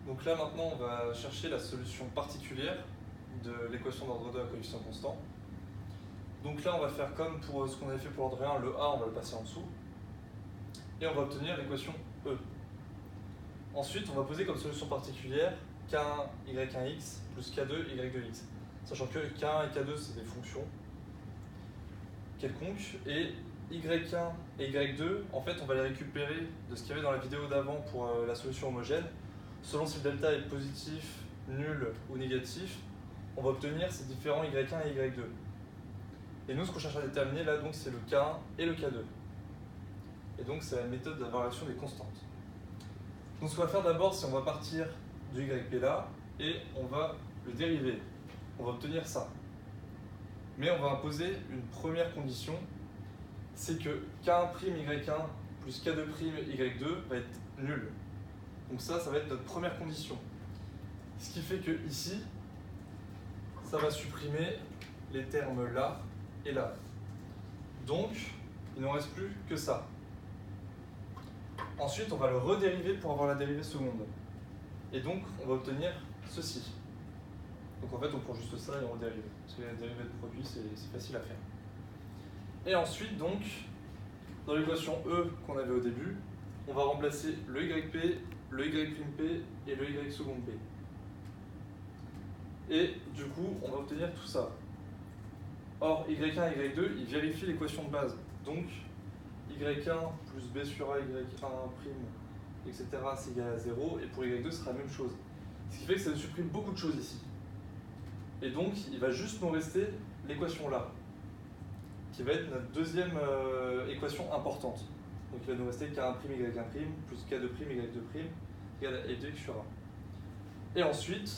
Donc là maintenant on va chercher la solution particulière de l'équation d'ordre 2 à coefficient constant. Donc là on va faire comme pour ce qu'on avait fait pour l'ordre 1, le A on va le passer en dessous. Et on va obtenir l'équation E. Ensuite on va poser comme solution particulière K1 Y1x plus K2 Y2x. Sachant que K1 et K2 c'est des fonctions quelconques. Et Y1 et Y2, en fait on va les récupérer de ce qu'il y avait dans la vidéo d'avant pour la solution homogène. Selon si le delta est positif, nul ou négatif, on va obtenir ces différents Y1 et Y2. Et nous, ce qu'on cherche à déterminer là, donc, c'est le K1 et le K2. Et donc, c'est la méthode de variation des constantes. Donc, ce qu'on va faire d'abord, c'est on va partir du YP là et on va le dériver. On va obtenir ça. Mais on va imposer une première condition, c'est que K1' Y1 plus K2' Y2 va être nul. Donc ça va être notre première condition. Ce qui fait que ici, ça va supprimer les termes là et là. Donc, il ne reste plus que ça. Ensuite, on va le redériver pour avoir la dérivée seconde. Et donc, on va obtenir ceci. Donc en fait, on prend juste ça et on redérive. Parce que la dérivée de produit, c'est facile à faire. Et ensuite, donc, dans l'équation E qu'on avait au début, on va remplacer le YP, le Y'P et le Y seconde P. Et du coup, on va obtenir tout ça. Or, Y1 et Y2, ils vérifient l'équation de base. Donc, Y1 plus B sur A, Y1', etc., c'est égal à 0. Et pour Y2, ce sera la même chose. Ce qui fait que ça supprime beaucoup de choses ici. Et donc, il va juste nous rester l'équation là, qui va être notre deuxième équation importante. Donc, il va nous rester K1', Y1', plus K2', Y2', égale à F2x sur A. Et ensuite,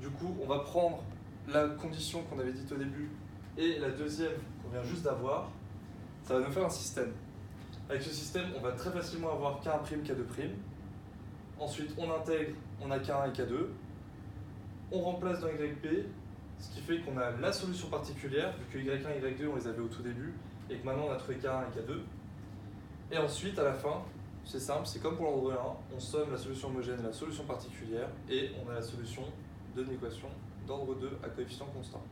du coup, on va prendre la condition qu'on avait dite au début et la deuxième qu'on vient juste d'avoir. Ça va nous faire un système. Avec ce système, on va très facilement avoir K1', K2'. Ensuite, on intègre, on a K1 et K2. On remplace dans YP, ce qui fait qu'on a la solution particulière, vu que Y1 et Y2, on les avait au tout début, et que maintenant on a trouvé K1 et K2. Et ensuite, à la fin, c'est simple, c'est comme pour l'ordre 1, on somme la solution homogène et la solution particulière, et on a la solution d'une équation d'ordre 2 à coefficient constant.